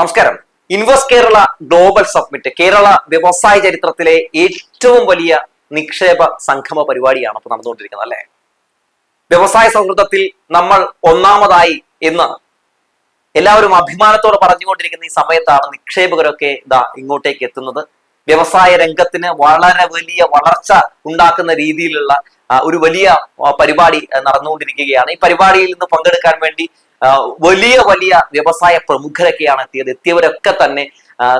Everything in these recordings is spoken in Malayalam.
നമസ്കാരം. Invest Kerala global submit Kerala വ്യവസായ ചരിത്രത്തിലെ ഏറ്റവും വലിയ നിക്ഷേപ സംഗമ പരിപാടിയാണ് ഇപ്പോൾ നടന്നുകൊണ്ടിരിക്കുന്നത് അല്ലെ. വ്യവസായ സൗഹൃദത്തിൽ നമ്മൾ ഒന്നാമതായി എന്ന് എല്ലാവരും അഭിമാനത്തോടെ പറഞ്ഞുകൊണ്ടിരിക്കുന്ന ഈ സമയത്താണ് നിക്ഷേപകരൊക്കെ ഇങ്ങോട്ടേക്ക് എത്തുന്നത്. വ്യവസായ രംഗത്തിന് വളരെ വലിയ വളർച്ച ഉണ്ടാക്കുന്ന രീതിയിലുള്ള ഒരു വലിയ പരിപാടി നടന്നുകൊണ്ടിരിക്കുകയാണ്. ഈ പരിപാടിയിൽ നിന്ന് പങ്കെടുക്കാൻ വേണ്ടി വലിയ വലിയ വ്യവസായ പ്രമുഖരൊക്കെയാണ് എത്തിയത്. എത്തിയവരൊക്കെ തന്നെ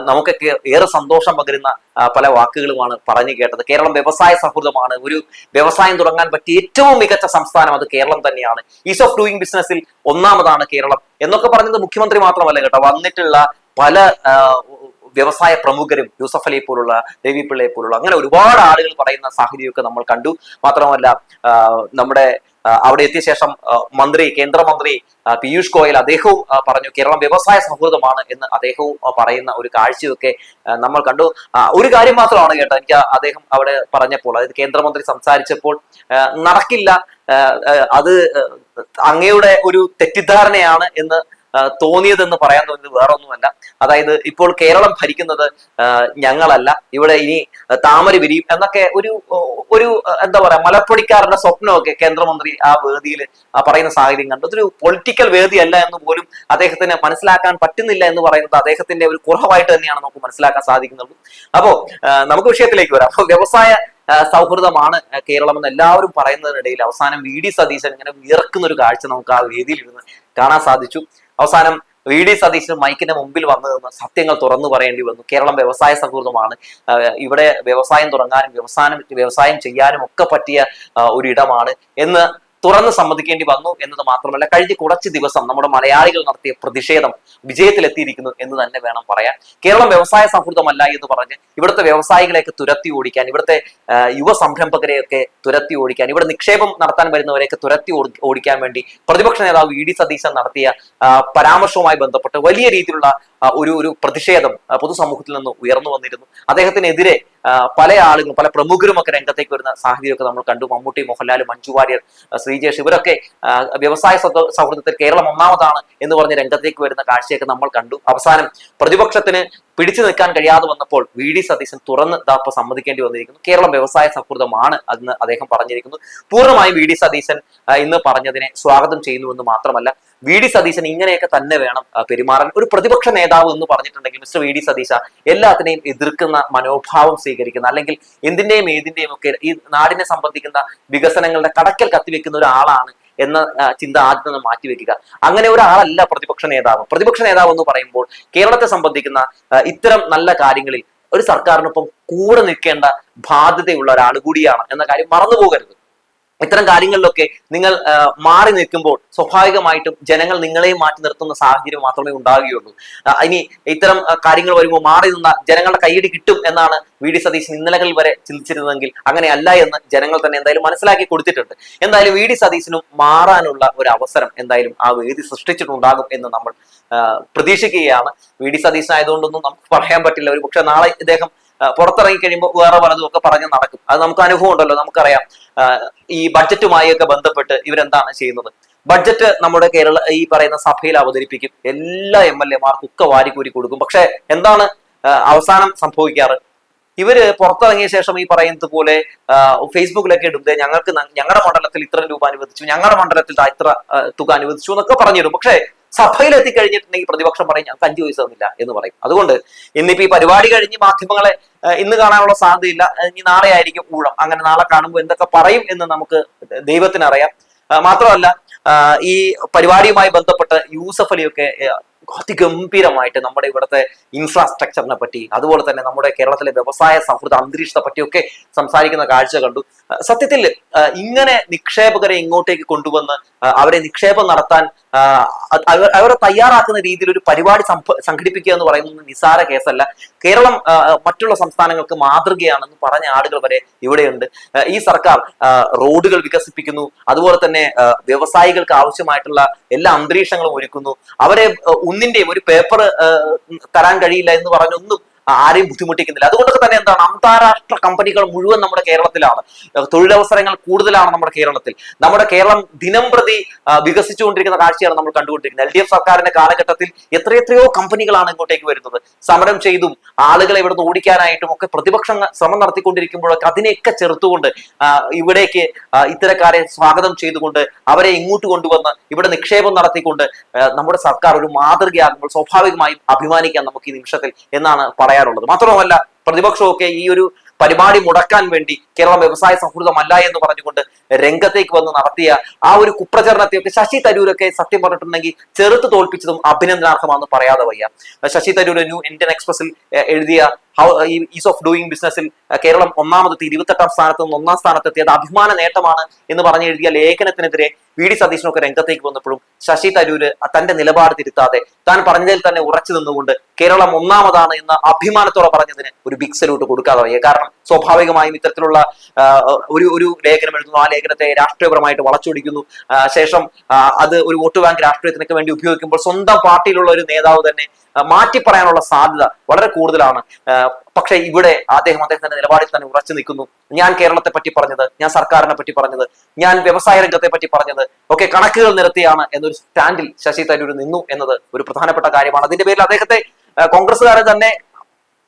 നമുക്കൊക്കെ ഏറെ സന്തോഷം പകരുന്ന പല വാക്കുകളുമാണ് പറഞ്ഞു കേട്ടത്. കേരളം വ്യവസായ സൗഹൃദമാണ്. ഒരു വ്യവസായം തുടങ്ങാൻ പറ്റിയ ഏറ്റവും മികച്ച സംസ്ഥാനം അത് കേരളം തന്നെയാണ്. ഈസ് ഓഫ് ഡൂയിങ് ബിസിനസ്സിൽ ഒന്നാമതാണ് കേരളം എന്നൊക്കെ പറഞ്ഞത് മുഖ്യമന്ത്രി മാത്രമല്ല കേട്ടോ, വന്നിട്ടുള്ള പല വ്യവസായ പ്രമുഖരും യൂസഫ് അലിയെ പോലുള്ള, രവി പിള്ളയെ പോലുള്ള അങ്ങനെ ഒരുപാട് ആളുകൾ പറയുന്ന സാഹചര്യമൊക്കെ നമ്മൾ കണ്ടു. മാത്രമല്ല നമ്മുടെ അവിടെ എത്തിയ ശേഷം കേന്ദ്രമന്ത്രി പീയൂഷ് ഗോയൽ അദ്ദേഹവും പറഞ്ഞു കേരളം വ്യവസായ സൗഹൃദമാണ് എന്ന് അദ്ദേഹവും പറയുന്ന ഒരു കാഴ്ചയൊക്കെ നമ്മൾ കണ്ടു. ഒരു കാര്യം മാത്രമാണ് കേട്ടോ എനിക്ക് അദ്ദേഹം അവിടെ പറഞ്ഞപ്പോൾ, അതായത് കേന്ദ്രമന്ത്രി സംസാരിച്ചപ്പോൾ നടക്കില്ല, അത് അങ്ങയുടെ ഒരു തെറ്റിദ്ധാരണയാണ് എന്ന് തോന്നിയതെന്ന് പറയാൻ തോന്നിയത് വേറെ ഒന്നുമല്ല. അതായത് ഇപ്പോൾ കേരളം ഭരിക്കുന്നത് ഞങ്ങളല്ല, ഇവിടെ ഇനി താമര വിരിയും എന്നൊക്കെ ഒരു എന്താ പറയാ മലപ്പൊടിക്കാരന്റെ സ്വപ്നമൊക്കെ കേന്ദ്രമന്ത്രി ആ വേദിയിൽ പറയുന്ന സാഹചര്യം കണ്ടു. അതൊരു പൊളിറ്റിക്കൽ വേദിയല്ല എന്ന് പോലും അദ്ദേഹത്തിന് മനസ്സിലാക്കാൻ പറ്റുന്നില്ല എന്ന് പറയുന്നത് അദ്ദേഹത്തിന്റെ ഒരു കുറവായിട്ട് തന്നെയാണ് നമുക്ക് മനസ്സിലാക്കാൻ സാധിക്കുന്നത്. അപ്പോ നമുക്ക് വിഷയത്തിലേക്ക് വരാം. അപ്പൊ വ്യവസായ സൗഹൃദമാണ് കേരളം എന്ന് എല്ലാവരും പറയുന്നതിനിടയിൽ അവസാനം വി ഡി സതീശൻ ഇങ്ങനെ വിയർക്കുന്ന ഒരു കാഴ്ച നമുക്ക് ആ വേദിയിൽ ഇരുന്ന് കാണാൻ സാധിച്ചു. അവസാനം വി ഡി സതീശൻ മൈക്കിന്റെ മുമ്പിൽ വന്നു നിന്ന് സത്യങ്ങൾ തുറന്നു പറയേണ്ടി വന്നു. കേരളം വ്യവസായ സൗഹൃദമാണ്, ഇവിടെ വ്യവസായം തുടങ്ങാനും വ്യവസായം ചെയ്യാനും ഒക്കെ പറ്റിയ ഒരിടമാണ് എന്ന് തുറന്ന് സമ്മതിക്കേണ്ടി വന്നു എന്നത് മാത്രമല്ല, കഴിഞ്ഞ കുറച്ച് ദിവസം നമ്മുടെ മലയാളികൾ നടത്തിയ പ്രതിഷേധം വിജയത്തിലെത്തിയിരിക്കുന്നു എന്ന് തന്നെ വേണം പറയാൻ. കേരളം വ്യവസായ സൗഹൃദമല്ല എന്ന് പറഞ്ഞ് ഇവിടുത്തെ വ്യവസായികളെയൊക്കെ തുരത്തി ഓടിക്കാൻ, ഇവിടുത്തെ യുവ സംരംഭകരെയൊക്കെ തുരത്തി ഓടിക്കാൻ, ഇവിടെ നിക്ഷേപം നടത്താൻ വരുന്നവരെയൊക്കെ തുരത്തി ഓടിക്കാൻ വേണ്ടി പ്രതിപക്ഷ നേതാവ് വി ഡി സതീശൻ നടത്തിയ പരാമർശവുമായി ബന്ധപ്പെട്ട് വലിയ രീതിയിലുള്ള ഒരു പ്രതിഷേധം പൊതുസമൂഹത്തിൽ നിന്ന് ഉയർന്നു വന്നിരുന്നു. അദ്ദേഹത്തിനെതിരെ പല ആളുകളും പല പ്രമുഖരും ഒക്കെ രംഗത്തേക്ക് വരുന്ന സാഹചര്യമൊക്കെ നമ്മൾ കണ്ടു. മമ്മൂട്ടി, മോഹൻലാൽ, മഞ്ജു വാര്യർ, ശ്രീജേഷ് ഇവരൊക്കെ വ്യവസായ സൗഹൃദത്തിൽ കേരളം ഒന്നാമതാണ് എന്ന് പറഞ്ഞ് രംഗത്തേക്ക് വരുന്ന കാഴ്ചയൊക്കെ നമ്മൾ കണ്ടു. അവസാനം പ്രതിപക്ഷത്തിന് പിടിച്ചു നിൽക്കാൻ കഴിയാതെ വന്നപ്പോൾ വി ഡി സതീശൻ തുറന്ന് സമ്മതിക്കേണ്ടി വന്നിരിക്കുന്നു. കേരളം വ്യവസായ സൗഹൃദമാണ് അതെന്ന് അദ്ദേഹം പറഞ്ഞിരിക്കുന്നു. പൂർണ്ണമായും വി ഡി സതീശൻ ഇന്ന് പറഞ്ഞതിനെ സ്വാഗതം ചെയ്യുന്നുവെന്ന് മാത്രമല്ല, വി ഡി സതീശൻ ഇങ്ങനെയൊക്കെ തന്നെ വേണം പെരുമാറാൻ. ഒരു പ്രതിപക്ഷ നേതാവ് എന്ന് പറഞ്ഞിട്ടുണ്ടെങ്കിൽ മിസ്റ്റർ വി ഡി സതീശ എല്ലാത്തിനെയും എതിർക്കുന്ന മനോഭാവം സ്വീകരിക്കുന്ന, അല്ലെങ്കിൽ എന്തിന്റെയും ഏതിന്റെയും ഒക്കെ ഈ നാടിനെ സംബന്ധിക്കുന്ന വികസനങ്ങളുടെ കടക്കൽ കത്തിവെക്കുന്ന ഒരാളാണ് എന്ന ചിന്ത ആദ്യം നിന്ന് മാറ്റിവെക്കുക. അങ്ങനെ ഒരാളല്ല പ്രതിപക്ഷ നേതാവ്. പ്രതിപക്ഷ നേതാവ് എന്ന് പറയുമ്പോൾ കേരളത്തെ സംബന്ധിക്കുന്ന ഇത്തരം നല്ല കാര്യങ്ങളിൽ ഒരു സർക്കാരിനൊപ്പം കൂടെ നിൽക്കേണ്ട ബാധ്യതയുള്ള ഒരാൾ കൂടിയാണ് എന്ന കാര്യം മറന്നു പോകരുത്. ഇത്തരം കാര്യങ്ങളിലൊക്കെ നിങ്ങൾ മാറി നിൽക്കുമ്പോൾ സ്വാഭാവികമായിട്ടും ജനങ്ങൾ നിങ്ങളെയും മാറ്റി നിർത്തുന്ന സാഹചര്യം മാത്രമേ ഉണ്ടാവുകയുള്ളൂ. ഇനി ഇത്തരം കാര്യങ്ങൾ വരുമ്പോൾ മാറി നിന്ന ജനങ്ങളുടെ കൈയടി കിട്ടും എന്നാണ് വി ഡി സതീശൻ ഇന്നലകളിൽ വരെ ചിന്തിച്ചിരുന്നതെങ്കിൽ അങ്ങനെയല്ല എന്ന് ജനങ്ങൾ തന്നെ എന്തായാലും മനസ്സിലാക്കി കൊടുത്തിട്ടുണ്ട്. എന്തായാലും വി ഡി സതീശനും മാറാനുള്ള ഒരു അവസരം എന്തായാലും ആ വേദി സൃഷ്ടിച്ചിട്ടുണ്ടാകും എന്ന് നമ്മൾ പ്രതീക്ഷിക്കുകയാണ്. വി ഡി സതീശൻ ആയതുകൊണ്ടൊന്നും നമുക്ക് പറയാൻ പറ്റില്ല. ഒരു പക്ഷെ നാളെ ഇദ്ദേഹം പുറത്തിറങ്ങി കഴിയുമ്പോൾ വേറെ പലതും ഒക്കെ പറഞ്ഞ് നടക്കും. അത് നമുക്ക് അനുഭവം ഉണ്ടല്ലോ, നമുക്കറിയാം. ഈ ബഡ്ജറ്റുമായി ഒക്കെ ബന്ധപ്പെട്ട് ഇവരെന്താണ് ചെയ്യുന്നത്? ബഡ്ജറ്റ് നമ്മുടെ ഈ പറയുന്ന സഭയിൽ അവതരിപ്പിക്കും, എല്ലാ MLA മാർക്കും ഒക്കെ വാരിക്കൂരി കൊടുക്കും. പക്ഷെ എന്താണ് അവസാനം സംഭവിക്കാറ്? ഇവര് പുറത്തിറങ്ങിയ ശേഷം ഈ പറയുന്നത് പോലെ ഫേസ്ബുക്കിലൊക്കെ ഇടുന്നത് ഞങ്ങളുടെ മണ്ഡലത്തിൽ ഇത്ര രൂപ അനുവദിച്ചു, ഞങ്ങളുടെ മണ്ഡലത്തിൽ ഇത്ര തുക അനുവദിച്ചു എന്നൊക്കെ പറഞ്ഞിടും. പക്ഷെ സഭയിൽ എത്തിക്കഴിഞ്ഞിട്ടുണ്ടെങ്കിൽ പ്രതിപക്ഷം പറയും ഞങ്ങൾക്ക് 5 പൈസ തന്നില്ല എന്ന് പറയും. അതുകൊണ്ട് ഇന്നിപ്പോ ഈ പരിപാടി കഴിഞ്ഞ് മാധ്യമങ്ങളെ ഇന്ന് കാണാനുള്ള സാധ്യതയില്ല. ഇനി നാളെ ആയിരിക്കും ഊഴം. അങ്ങനെ നാളെ കാണുമ്പോൾ എന്തൊക്കെ പറയും എന്ന് നമുക്ക് ദൈവത്തിനറിയാം. മാത്രമല്ല ഈ പരിപാടിയുമായി ബന്ധപ്പെട്ട് യൂസഫ് അലിയൊക്കെ അതിഗംഭീരമായിട്ട് നമ്മുടെ ഇവിടുത്തെ ഇൻഫ്രാസ്ട്രക്ചറിനെ പറ്റി, അതുപോലെ തന്നെ നമ്മുടെ കേരളത്തിലെ വ്യവസായ സൗഹൃദ അന്തരീക്ഷത്തെ പറ്റിയൊക്കെ സംസാരിക്കുന്ന കാഴ്ച കണ്ടു. സത്യത്തിൽ ഇങ്ങനെ നിക്ഷേപകരെ ഇങ്ങോട്ടേക്ക് കൊണ്ടുവന്ന് അവരെ നിക്ഷേപം നടത്താൻ അവരെ തയ്യാറാക്കുന്ന രീതിയിൽ ഒരു പരിപാടി സംഘടിപ്പിക്കുക എന്ന് പറയുന്നത് നിസാര കേസല്ല. കേരളം മറ്റുള്ള സംസ്ഥാനങ്ങൾക്ക് മാതൃകയാണെന്ന് പറഞ്ഞ ആളുകൾ വരെ ഇവിടെയുണ്ട്. ഈ സർക്കാർ റോഡുകൾ വികസിപ്പിക്കുന്നു, അതുപോലെ തന്നെ വ്യവസായികൾക്ക് ആവശ്യമായിട്ടുള്ള എല്ലാ അന്തരീക്ഷങ്ങളും ഒരുക്കുന്നു. അവരെ ഒന്നിന്റെയും ഒരു പേപ്പർ തരാൻ കഴിയില്ല എന്ന് പറഞ്ഞൊന്നും ആരെയും ബുദ്ധിമുട്ടിക്കുന്നില്ല. അതുകൊണ്ടൊക്കെ തന്നെ എന്താണ്, അന്താരാഷ്ട്ര കമ്പനികൾ മുഴുവൻ നമ്മുടെ കേരളത്തിലാണ്. തൊഴിലവസരങ്ങൾ കൂടുതലാണ് നമ്മുടെ കേരളത്തിൽ. നമ്മുടെ കേരളം ദിനം പ്രതി വികസിച്ചുകൊണ്ടിരിക്കുന്ന കാഴ്ചയാണ് നമ്മൾ കണ്ടുകൊണ്ടിരിക്കുന്നത്. LDF സർക്കാരിന്റെ കാലഘട്ടത്തിൽ എത്രയെത്രയോ കമ്പനികളാണ് ഇങ്ങോട്ടേക്ക് വരുന്നത്. സമരം ചെയ്തും ആളുകളെ ഇവിടുന്ന് ഓടിക്കാനായിട്ടും ഒക്കെ പ്രതിപക്ഷം ശ്രമം നടത്തിക്കൊണ്ടിരിക്കുമ്പോഴൊക്കെ അതിനെയൊക്കെ ചെറുത്തുകൊണ്ട് ഇവിടേക്ക് ഇത്തരക്കാരെ സ്വാഗതം ചെയ്തുകൊണ്ട് അവരെ ഇങ്ങോട്ട് കൊണ്ടുവന്ന് ഇവിടെ നിക്ഷേപം നടത്തിക്കൊണ്ട് നമ്മുടെ സർക്കാർ ഒരു മാതൃകയാകുമ്പോൾ സ്വാഭാവികമായും അഭിമാനിക്കാൻ നമുക്ക് ഈ നിമിഷത്തിൽ എന്നാണ് പറയാനുള്ളത്. മാത്രമല്ല പ്രതിപക്ഷമൊക്കെ ഈ ഒരു പരിപാടി മുടക്കാൻ വേണ്ടി കേരളം വ്യവസായ സൗഹൃദമല്ല എന്ന് പറഞ്ഞുകൊണ്ട് രംഗത്തേക്ക് വന്ന് നടത്തിയ ആ ഒരു കുപ്രചരണത്തെയൊക്കെ ശശി തരൂരൊക്കെ സത്യം പറഞ്ഞിട്ടുണ്ടെങ്കിൽ ചെറുത്ത് തോൽപ്പിച്ചതും അഭിനന്ദനാർഹമാണെന്ന് പറയാതെ വയ്യ. ശശി തരൂർ ന്യൂ ഇന്ത്യൻ എക്സ്പ്രസിൽ എഴുതിയ ഈസ് ഓഫ് ഡൂയിങ് ബിസിനസിൽ കേരളം ഒന്നാമതെത്തി 28ാം സ്ഥാനത്ത് നിന്ന് 1ാം സ്ഥാനത്തെത്തിയത് അഭിമാന നേട്ടമാണ് എന്ന് പറഞ്ഞ് എഴുതിയ ലേഖനത്തിനെതിരെ VD സതീശനൊക്കെ രംഗത്തേക്ക് വന്നപ്പോഴും ശശി തരൂര് തന്റെ നിലപാട് തിരുത്താതെ താൻ പറഞ്ഞതിൽ തന്നെ ഉറച്ചു നിന്നുകൊണ്ട് കേരളം ഒന്നാമതാണ് എന്ന അഭിമാനത്തോടെ പറഞ്ഞതിന് ഒരു ബിഗ് സല്യൂട്ട് കൊടുക്കാതെ വയ്യ. കാരണം സ്വാഭാവികമായും ഇത്തരത്തിലുള്ള ഒരു ലേഖനം എഴുതുന്നു, ആ ലേഖനത്തെ രാഷ്ട്രീയപരമായിട്ട് വളച്ചൊടിക്കുന്നു, ശേഷം അത് ഒരു വോട്ട് ബാങ്ക് രാഷ്ട്രീയത്തിനൊക്കെ വേണ്ടി ഉപയോഗിക്കുമ്പോൾ സ്വന്തം പാർട്ടിയിലുള്ള ഒരു നേതാവ് തന്നെ മാറ്റി പറയാനുള്ള സാധ്യത വളരെ കൂടുതലാണ്. പക്ഷെ ഇവിടെ അദ്ദേഹത്തിന്റെ നിലപാടിൽ തന്നെ ഉറച്ചു നിൽക്കുന്നു. ഞാൻ കേരളത്തെ പറ്റി പറഞ്ഞത്, ഞാൻ സർക്കാരിനെ പറ്റി പറഞ്ഞത്, ഞാൻ വ്യവസായ രംഗത്തെ പറ്റി പറഞ്ഞത് ഒക്കെ കണക്കുകൾ നിരത്തിയാണ് എന്നൊരു സ്റ്റാൻഡിൽ ശശി തരൂർ നിന്നു എന്നത് ഒരു പ്രധാനപ്പെട്ട കാര്യമാണ്. അതിന്റെ പേരിൽ അദ്ദേഹത്തെ കോൺഗ്രസ്സുകാരെ തന്നെ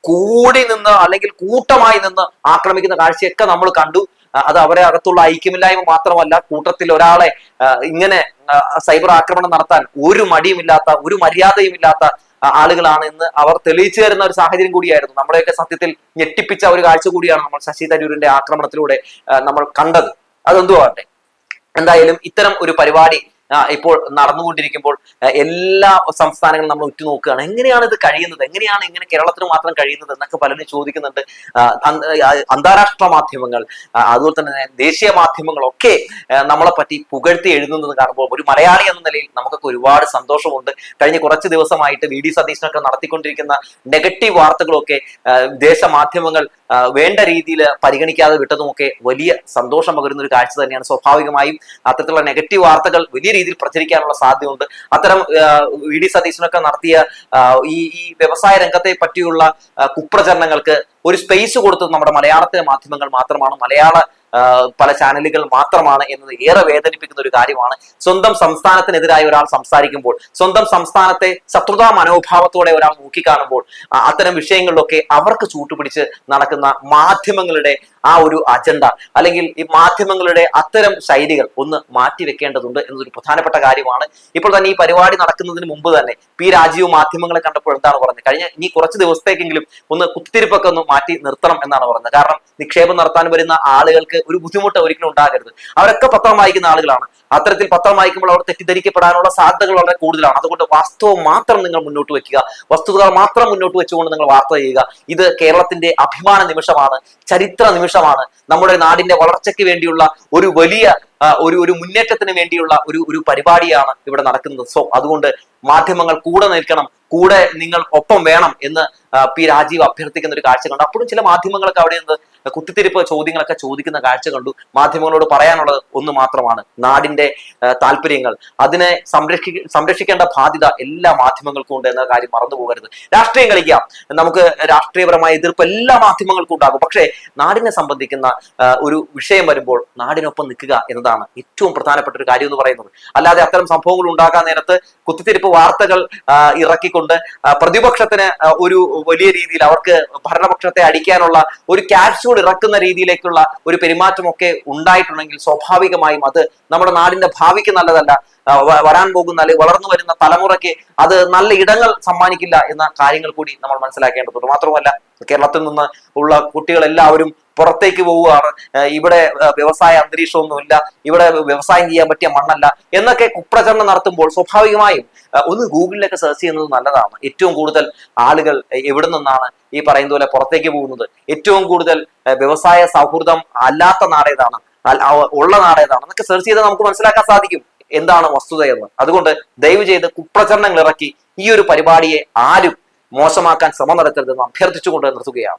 കൂടി നിന്ന് അല്ലെങ്കിൽ കൂട്ടമായി നിന്ന് ആക്രമിക്കുന്ന കാഴ്ചയൊക്കെ നമ്മൾ കണ്ടു. അത് അവരെ അകത്തുള്ള ഐക്യമില്ലായ്മ മാത്രമല്ല, കൂട്ടത്തിൽ ഒരാളെ ഇങ്ങനെ സൈബർ ആക്രമണം നടത്താൻ ഒരു മടിയുമില്ലാത്ത, ഒരു മര്യാദയുമില്ലാത്ത ആളുകളാണ് എന്ന് അവർ തെളിയിച്ചു തരുന്ന ഒരു സാഹചര്യം കൂടിയായിരുന്നു. നമ്മളെയൊക്കെ സത്യത്തിൽ ഞെട്ടിപ്പിച്ച ഒരു കാഴ്ച കൂടിയാണ് നമ്മൾ ശശി തരൂരിന്റെ ആക്രമണത്തിലൂടെ നമ്മൾ കണ്ടത്. അതെന്തുവാട്ടെ, എന്തായാലും ഇത്തരം ഒരു പരിപാടി ഇപ്പോൾ നടന്നുകൊണ്ടിരിക്കുമ്പോൾ എല്ലാ സംസ്ഥാനങ്ങളും നമ്മൾ ഉറ്റുനോക്കുകയാണ്. എങ്ങനെയാണ് ഇത് കഴിയുന്നത്, എങ്ങനെയാണ് ഇങ്ങനെ കേരളത്തിന് മാത്രം കഴിയുന്നത് എന്നൊക്കെ പലരും ചോദിക്കുന്നുണ്ട്. അന്താരാഷ്ട്ര മാധ്യമങ്ങൾ അതുപോലെ തന്നെ ദേശീയ മാധ്യമങ്ങളൊക്കെ നമ്മളെ പറ്റി പുകഴ്ത്തി എഴുതുന്നത് കാണുമ്പോൾ ഒരു മലയാളി എന്ന നിലയിൽ നമുക്കൊക്കെ ഒരുപാട് സന്തോഷമുണ്ട്. കഴിഞ്ഞ കുറച്ച് ദിവസമായിട്ട് VD സതീശനൊക്കെ നടത്തിക്കൊണ്ടിരിക്കുന്ന നെഗറ്റീവ് വാർത്തകളൊക്കെ ദേശ മാധ്യമങ്ങൾ വേണ്ട രീതിയിൽ പരിഗണിക്കാതെ വിട്ടതുമൊക്കെ വലിയ സന്തോഷം പകരുന്ന ഒരു കാഴ്ച തന്നെയാണ്. സ്വാഭാവികമായും അത്തരത്തിലുള്ള നെഗറ്റീവ് വാർത്തകൾ വലിയ രീതിയിൽ പ്രചരിക്കാനുള്ള സാധ്യതയുണ്ട്. അത്തരം VD സതീശനൊക്കെ നടത്തിയ ഈ വ്യവസായ രംഗത്തെ പറ്റിയുള്ള കുപ്രചരണങ്ങൾക്ക് ഒരു സ്പേസ് കൊടുത്തത് നമ്മുടെ മലയാളത്തിലെ മാധ്യമങ്ങൾ മാത്രമാണ്, മലയാള പല ചാനലുകൾ മാത്രമാണ് എന്നത് ഏറെ വേദനിപ്പിക്കുന്ന ഒരു കാര്യമാണ്. സ്വന്തം സംസ്ഥാനത്തിനെതിരായി ഒരാൾ സംസാരിക്കുമ്പോൾ, സ്വന്തം സംസ്ഥാനത്തെ ശത്രുതാ മനോഭാവത്തോടെ ഒരാൾ നോക്കിക്കാണുമ്പോൾ അത്തരം വിഷയങ്ങളിലൊക്കെ അവർക്ക് ചൂട്ടുപിടിച്ച് നടക്കുന്ന മാധ്യമങ്ങളുടെ ആ ഒരു അജണ്ട അല്ലെങ്കിൽ ഈ മാധ്യമങ്ങളുടെ അത്തരം ശൈലികൾ ഒന്ന് മാറ്റിവെക്കേണ്ടതുണ്ട് എന്നതൊരു പ്രധാനപ്പെട്ട കാര്യമാണ്. ഇപ്പോൾ തന്നെ ഈ പരിപാടി നടക്കുന്നതിന് മുമ്പ് തന്നെ P രാജീവ് മാധ്യമങ്ങളെ കണ്ടപ്പോൾ എന്താണ് പറഞ്ഞത്, കഴിഞ്ഞ ഇനി കുറച്ച് ദിവസത്തേക്കെങ്കിലും ഒന്ന് കുത്തിരിപ്പൊക്കെ ഒന്ന് മാറ്റി നിർത്തണം എന്നാണ് പറഞ്ഞത്. കാരണം നിക്ഷേപം നടത്താൻ വരുന്ന ആളുകൾക്ക് ഒരു ബുദ്ധിമുട്ട് ഒരിക്കലും ഉണ്ടാകരുത്. അവരൊക്കെ പത്രം വായിക്കുന്ന ആളുകളാണ്. അത്തരത്തിൽ പത്രം വായിക്കുമ്പോൾ അവർ തെറ്റിദ്ധരിക്കപ്പെടാനുള്ള സാധ്യതകൾ വളരെ കൂടുതലാണ്. അതുകൊണ്ട് വാസ്തവം മാത്രം നിങ്ങൾ മുന്നോട്ട് വെക്കുക, വസ്തുതകൾ മാത്രം മുന്നോട്ട് വെച്ചുകൊണ്ട് നിങ്ങൾ വാർത്ത ചെയ്യുക. ഇത് കേരളത്തിന്റെ അഭിമാന നിമിഷമാണ്, ചരിത്ര നിമിഷമാണ്, നമ്മുടെ നാടിന്റെ വളർച്ചയ്ക്ക് വേണ്ടിയുള്ള ഒരു വലിയ ഒരു മുന്നേറ്റത്തിന് വേണ്ടിയുള്ള ഒരു പരിപാടിയാണ് ഇവിടെ നടക്കുന്നത്. സോ അതുകൊണ്ട് മാധ്യമങ്ങൾ കൂടെ നിൽക്കണം, കൂടെ നിങ്ങൾ ഒപ്പം വേണം എന്ന് P രാജീവ് അഭ്യർത്ഥിക്കുന്ന ഒരു കാഴ്ച കണ്ടു. അപ്പോഴും ചില മാധ്യമങ്ങളൊക്കെ അവിടെ നിന്ന് കുത്തിത്തിരിപ്പ് ചോദ്യങ്ങളൊക്കെ ചോദിക്കുന്ന കാഴ്ച കണ്ടു. മാധ്യമങ്ങളോട് പറയാനുള്ളത് ഒന്ന് മാത്രമാണ്, നാടിന്റെ താല്പര്യങ്ങൾ അതിനെ സംരക്ഷിക്കേണ്ട ബാധ്യത എല്ലാ മാധ്യമങ്ങൾക്കും ഉണ്ട് എന്ന കാര്യം മറന്നു പോകരുത്. രാഷ്ട്രീയം കളിക്കാം, നമുക്ക് രാഷ്ട്രീയപരമായ എതിർപ്പ് എല്ലാ മാധ്യമങ്ങൾക്കും ഉണ്ടാകും. പക്ഷേ നാടിനെ സംബന്ധിക്കുന്ന ഒരു വിഷയം വരുമ്പോൾ നാടിനൊപ്പം നിൽക്കുക എന്നതാണ് ഏറ്റവും പ്രധാനപ്പെട്ട ഒരു കാര്യം എന്ന് പറയുന്നത്. അല്ലാതെ അത്തരം സംഭവങ്ങൾ ഉണ്ടാകാൻ നേരത്ത് കുത്തിത്തിരിപ്പ് വാർത്തകൾ ഇറക്കിക്കൊണ്ട് പ്രതിപക്ഷത്തിന് ഒരു വലിയ രീതിയിൽ അവർക്ക് ഭരണപക്ഷത്തെ അടിക്കാനുള്ള ഒരു ക്യാപ്സ്യൂൾ ഇറക്കുന്ന രീതിയിലേക്കുള്ള ഒരു പെരുമാറ്റമൊക്കെ ഉണ്ടായിട്ടുണ്ടെങ്കിൽ സ്വാഭാവികമായും അത് നമ്മുടെ നാടിന്റെ ഭാവിക്ക് നല്ലതല്ല. വരാൻ പോകുന്ന അല്ലെങ്കിൽ വളർന്നു വരുന്ന തലമുറയ്ക്ക് അത് നല്ല ഇടങ്ങൾ സമ്മാനിക്കില്ല എന്ന കാര്യങ്ങൾ കൂടി നമ്മൾ മനസ്സിലാക്കേണ്ടതുണ്ട്. മാത്രമല്ല കേരളത്തിൽ നിന്ന് ഉള്ള കുട്ടികളെല്ലാവരും പുറത്തേക്ക് പോവുകയാണ്, ഇവിടെ വ്യവസായ അന്തരീക്ഷമൊന്നുമില്ല, ഇവിടെ വ്യവസായം ചെയ്യാൻ പറ്റിയ മണ്ണല്ല എന്നൊക്കെ കുപ്രചരണം നടത്തുമ്പോൾ സ്വാഭാവികമായും ഒന്ന് ഗൂഗിളിലൊക്കെ സെർച്ച് ചെയ്യുന്നത് നല്ലതാണ്. ഏറ്റവും കൂടുതൽ ആളുകൾ എവിടെ നിന്നാണ് ഈ പറയുന്ന പോലെ പുറത്തേക്ക് പോകുന്നത്, ഏറ്റവും കൂടുതൽ വ്യവസായ സൗഹൃദം അല്ലാത്ത നാടേതാണ്, ഉള്ള നാടേതാണ് എന്നൊക്കെ സെർച്ച് ചെയ്താൽ നമുക്ക് മനസ്സിലാക്കാൻ സാധിക്കും എന്താണ് വസ്തുതയെന്ന്. അതുകൊണ്ട് ദയവ് ചെയ്ത് കുപ്രചരണങ്ങൾ ഇറക്കി ഈ ഒരു പരിപാടിയെ ആരും മോശമാക്കാൻ ശ്രമം നടത്തരുതെന്ന് അഭ്യർത്ഥിച്ചുകൊണ്ട് നിർത്തുകയാണ്.